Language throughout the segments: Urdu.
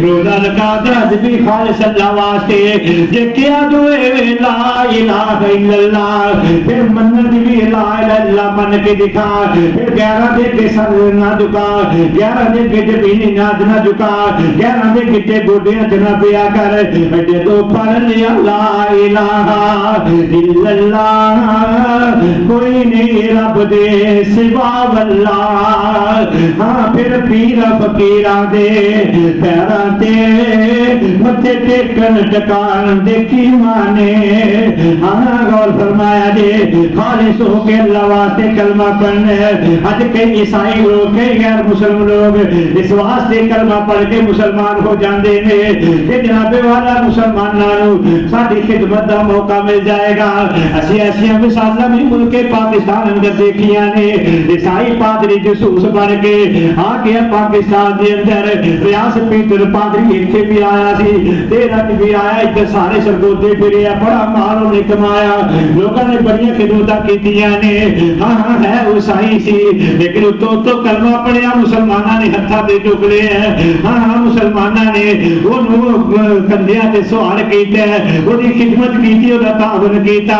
روزہ رکعت حج بھی خالص اللہ واسطے جے کیا دوے لا الہ الا اللہ پھر منت بھی لا الہ الا اللہ من کے دکھا پھر 11 دے کے سر نہ جھکا 11 دے کے جبینی نہ جھکا 11 دے کے گوڈیاں چنا پیا کر اٹے دو پڑھ لیا لا الہ الا اللہ کوئی نہیں رب دے سوا اللہ ہاں پھر پیر فقیراں دے پیران تے متھے ٹیکن ٹکان دیکھی مانے ہاں غور فرمایا جے خالص ہو کے اللہ واسطے کلمہ پڑھنا اج کئی عیسائی لوگ کئی غیر مسلم لوگ اس واسطے کلمہ پڑھ کے مسلمان ہو جاندے نے کہ جناب والا مسلمانوں ساری خدمت دا موقع مل جائے گا اسی ایسیاں مثالاں بھی ملک پاکستان اندر دیکھیاں نے عیسائی پادری جسوس بن کے آ گیا پاکستان دے اندر ریاست پیٹر پادری ایتھے بھی آیا سی تیرت بھی آیا ادھر سارے سرگودے پھرے بڑا مال انہیں کمایا لوگوں نے بڑی خدمتاں کیتیاں نے ہاں ہاں ہے عیسائی سی لیکن تو کلمہ پڑھیا مسلماناں نے ہتھاں تے چک لے ہاں ہاں مسلماناں نے اونوں کندھیاں تے سوار کیتا اودی خدمت کیتی اودا تعاون کیتا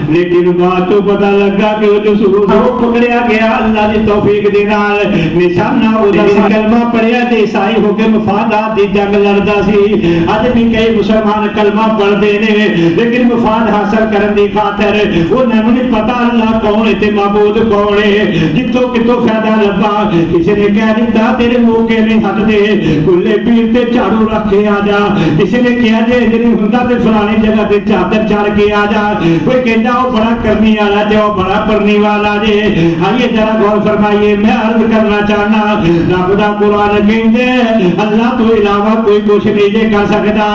لیکن بعد تو پتہ لگا کہ وہ جسوس پکڑیا گیا اللہ دی توفیق دے نال نشانہ اودا کلمہ پڑھیا تے عیسائی ہو کے مفادات دی جنگ لڑدا سی اج بھی کئی مسلمان کلمہ پڑھدے نے لیکن مفاد حاصل کرن دی خاطر انہاں نوں نہیں پتہ اللہ کون ہے تے معبود کون ہے جتوں کتوں فائدہ لبا کسی نے کہہ دتا تیرے منہ کے نہیں ہٹ دے کلے پیر تے جھاڑو رکھ کے آ جا کسی نے کہا جے جڑی ہوندا تے فلانی جگہ تے چادر چڑھ کے آ جا کوئی کہندا او بڑا کرنی والا تے او بڑا پڑھنی والا جے آئیے ذرا غور فرمائیے میں عرض کرنا چاہنا رب دا قرآن کہندے اللہ تو علاوہ کوئی کچھ نہیں جے کر سکتا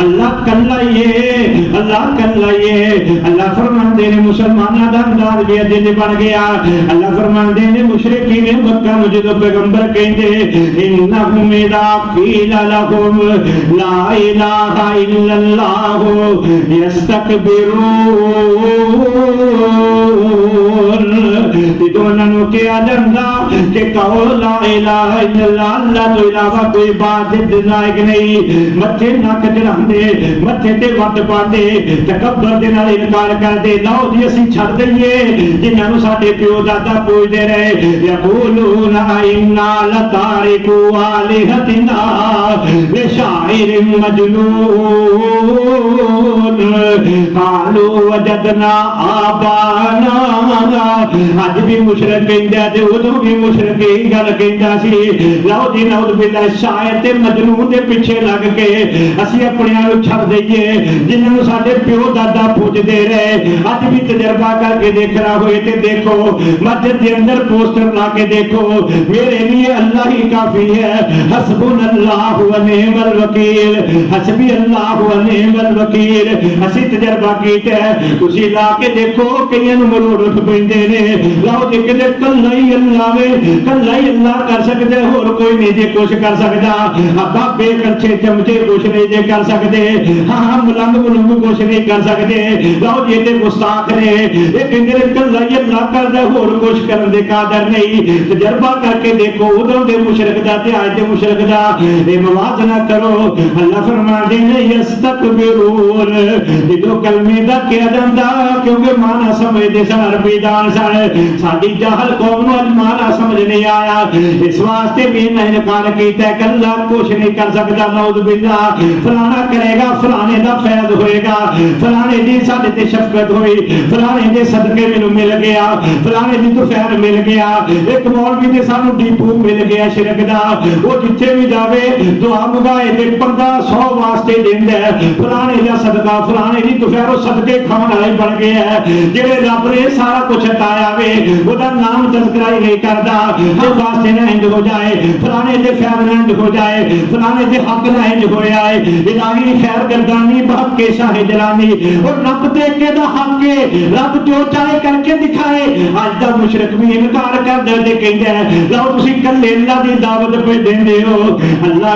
اللہ کلا ہی ہے اللہ کلا ہی ہے اللہ فرماندے نے مسلماناں دا انداز بھی اجے بن گیا اللہ فرماندے نے مشرکین مکہ نوں جدوں پیغمبر کہندے انہم اذا قیل لهم لا الہ الا اللہ یستکبرون انہوں نے کیا جندا کہ کہو لا الہ الا اللہ اللہ تو علاوہ کوئی بات لائق نہیں متھے نک چڑھاندے متھے تے وٹ پاندے تکبر دے نال انکار کردے لو جی اسی چھڈ دئیے جنہاں نوں ساڈے پیو دادا پوجدے رہے یقولون انا لتارکو الہتنا لشاعر مجنون قالوا وجدنا آبانا اج بھی مشرک کہندا تے ادوں بھی مشرک ہی گل کہندا سی لو جی نعوذ باللہ شاعر تے مجنون دے پیچھے لگ کے اسی اپنے نوں چھڈ دئیے جنہاں نوں ساڈے پیو دادا پوجدے رہے اج بھی تجربہ کر کے دیکھنا ہوئے تے دیکھو مسجد دے اندر پوسٹر لا کے دیکھو میرے لیے اللہ ہی کافی ہے حسبنا اللہ و نعم الوکیل حسبی اللہ و نعم الوکیل اسی تجربہ کیتا ہے تسی لا کے دیکھو کئی نوں مروڑ اٹھ پیندے نے لاؤ جے کہ کلا ہی اللہ وے کلا ہی اللہ کر سکدے ہور کوئی نہیں جے کچھ کر سکدا ابا بے کچھے چمچے کچھ نہیں جے کر سکدے ہاں ہاں ملنگ ملنگ کچھ نہیں کر سکدے لاؤ جے تے گستاخ نے اے کہندے کلا ہی اللہ کردا ہور کچھ کرن دے قادر نہیں تجربہ کر کے دیکھو ادوں دے مشرک دا تے اج دے مشرک دا اے موازنہ کرو اللہ فرماندے نے یستکبرون جدوں کلمے دا کیا جاندا کیونکہ معنی سمجھدے سن عربی دان سن ساڈی جاہل قوم نوں معنی سمجھ نہیں آیا اس واسطے بھی انہاں انکار کیتا کہ اللہ کچھ نہیں کر سکدا نعوذ باللہ فلانا کرے گا فلانے دا فیض ہوئے گا فلانے دی ساڈے تے شفقت ہوئی فلانے دے صدقے مینوں مل گیا فلانے دی تو خیر مل گیا ایک مولوی دے سانوں ڈیپو مل گیا شرک دا وہ جتھے بھی جاوے دعا منگائے تے 1500 واسطے دیندا ہے فلانے دا صدقہ فلانے دی تو خیر صدقے کھان والے بن گئے ہے جڑے رب نے سارا کچھ عطایا وے اودا نام تذکرہ ہی نہیں کردا ہر واسطے نہ انج ہو جائے فلانے دے خیر نہ انج ہو جائے فلانے دے حق نہ انج ہویا ہے الہی خیر گردانی بہت کے شاہ جلانی اور رب دے کے دا حق ہے رب جو چاہے کر کے دکھائے اج دا مشرک بھی انکار کردا تے کہندا ہے لو تسی کلے اللہ دی دعوت پہ دیندے ہو اللہ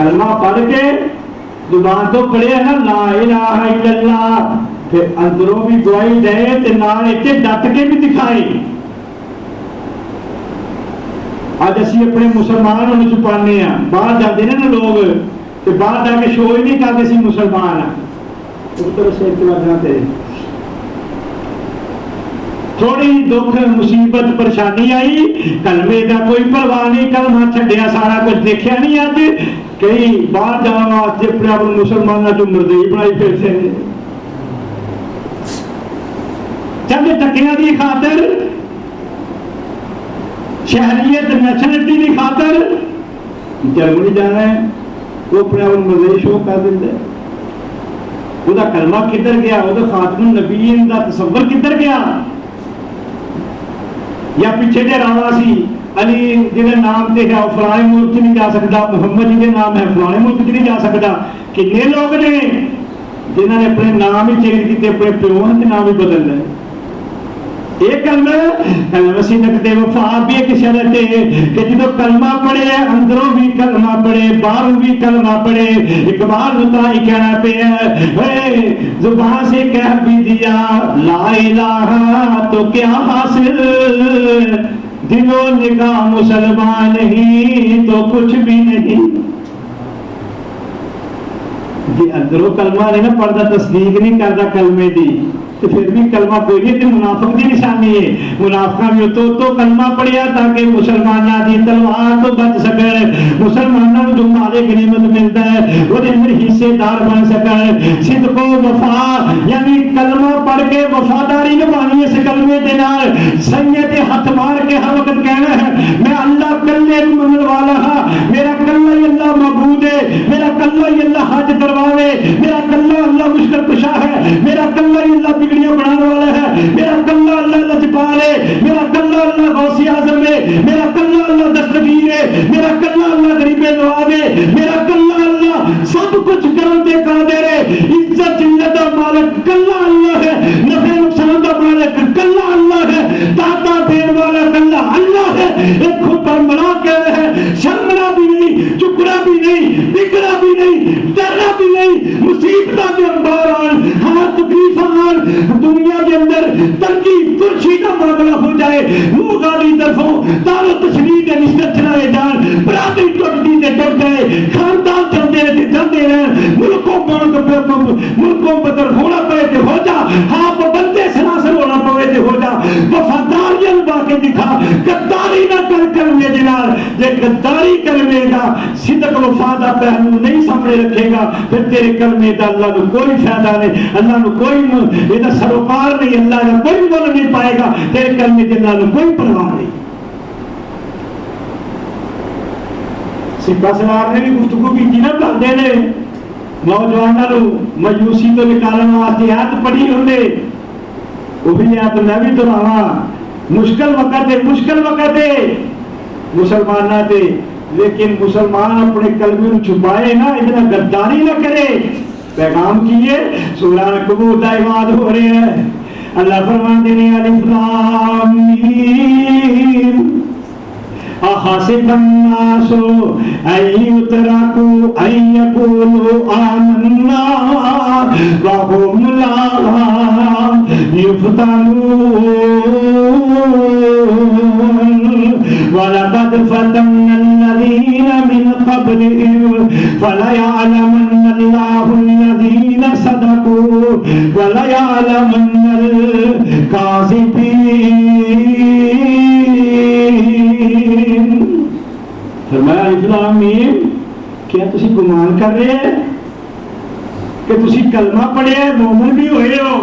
کلمہ پڑھ کے زبان تو پڑھے نا لا الہ الا اللہ، پھر اندروں بھی گواہی دے تے نال اتنے ڈٹ کے بھی دکھائے. اج اسی اپنے مسلمان نوں چھپانے ہاں، باہر جاتے نا لوگ تے باہر جا کے شو ہی نہیں کرتے سی مسلمان ہاں. تھوڑی دکھ مصیبت پریشانی آئی، کلمے کا کوئی پرواہ نہیں، کلمہ چھڈیا سارا کچھ دیکھا نہیں. اج کئی باہر جانے واسطے اپنے آپ مسلمانوں کو مردئی بنائی پھرتے ہیں چند ٹکیاں کی خاطر، شہریت نیشنلٹی کی خاطر. جرمنی جانا ہے وہ اپنے آپ مردئی شو کر دیتا ہے. وہ کلمہ کدھر گیا؟ وہ خاتم النبیین کا تصور کدھر گیا؟ یا پیچھے جو راوا سی علی جہاں نام سے ہے فلانے ملک چ نہیں جا سکتا، محمد جی نام ہے فلانے ملک چ نہیں جا سکتا. کنے لوگ نے جنہوں نے اپنے نام ہی چینج کیتے، اپنے پیو کے نام ہی بدل لے. یہ کلمہ صدق تے وفا بھی ایک شرط ہے کہ جدو کلمہ پڑھے اندروں بھی کلمہ پڑھے باہروں بھی کلمہ پڑھے. اقبال ہوتا ہی کہنا پہ زبان سے کہہ بھی دیا لا الہ تو کیا حاصل، دلوں نگاہ مسلمان نہیں تو کچھ بھی نہیں. جی اندروں کلمہ نہیں نا پڑھتا، تصدیق نہیں کرتا کلمے دی، تو پھر بھی کلمہ کوئی نہیں. تو منافق کی نشانی ہے. منافقہ بھی تو کلمہ پڑھیا تاکہ مسلمانوں کی تلوار تو بچ سکے، مسلمانوں کو جو مالے غنیمت ملتا ہے وہ اندر حصے دار بن سکے. صدق و وفا یعنی کلمہ پڑھ کے وفاداری نبھانی اس کلمے کے نال. سید ہاتھ مار کے ہر وقت کہنا ہے میں اللہ کلے منن والا ہاں، میرا کلہ ہی اللہ معبود ہے، میرا کلہ ہی اللہ حج کرواوے، میرا کلہ اللہ مشکل کشا ہے، میرا کلہ ہی اللہ بگڑیاں بنانے والا ہے، میرا کلہ اللہ لجپال ہے، میرا کلہ اللہ غوث اعظم ہے، میرا کلہ اللہ دستگیر ہے، میرا کلہ اللہ غریب نواز ہے، میرا کلہ اللہ سب کچھ کرن دے قادر ہے. عزت جلت کا مالک کلہ اللہ ہے، نفع نقصان کا مالک کلہ اللہ ہے، داتا دین والا کلہ اللہ ہے. ایک خود پر منا کے ہے، شرمنا بھی نہیں، چکنا بھی نہیں، بگڑا بھی نہیں، ڈرنا بھی نہیں. مصیبتوں کے انبار آن، ہر تکلیف آن، دنیا کے اندر تنگی ترشی کا معاملہ ہو جائے، وہ گاڑی طرفوں دار و تشریح کے نشتر چلائے جان، برادری ٹوٹتی سے ٹوٹ جائے، خاندان چلتے رہتے چلتے رہے، ملکوں پر طرف ہونا پڑے تھے ہو جا، ہاں بندے سناسر ہونا پڑے تھے ہو جا. وفاداریاں باقی دکھا، غداری نہ کر کرنے جنال. جے غداری کرنے گا صدق وفا دا پہلو نہیں سامنے رکھے گا پھر تیرے کلمے دا اللہ کو کوئی فائدہ نہیں، اللہ کو کوئی یہ سروکار نہیں، اللہ کا کوئی مول نہیں پائے گا. تیرے کلمے کے اللہ کو کوئی پرواہ نہیں. سپاہ سالار نے بھی گفتگو کی نہ پڑھتے نے نوجوانوں مایوسی تو نکالنے واسطے آیت پڑھی ہوندے، وہ بھی آیت میں بھی دہراواں. مشکل وقت ہے مسلمانوں تے، لیکن مسلمان اپنے کلمے کو چھپائے نا، اتنا غداری نہ کرے. پیغام کیے سورہ کبوت دائیواد ہو رہے ہیں. اللہ فرماتے ہیں الف لام میم احسب الناس ان یترکوا ان یقولوا آمنا وهم لا یفتنون وَلَقَدْ فَتَنَّا الَّذِينَ مِنْ قَبْلِهِمْ فَلَيَعْلَمَنَّ اللَّهُ الَّذِينَ صَدَقُوا وَلَيَعْلَمَنَّ الْكَاذِبِينَ. فرمایا الف لام میم، کیا تسی گمان کر رہے ہیں کہ تسی کلمہ پڑھے مومن بھی ہوئے ہو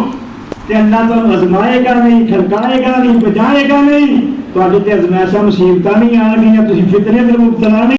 تے اللہ تو آزمائے گا نہیں، کھڑکائے گا نہیں، بجائے گا نہیں، تو آج تے ازمائشاں مصیبتاں نہیں آن گیاں، تسی فتنے میں مبتلا نہیں.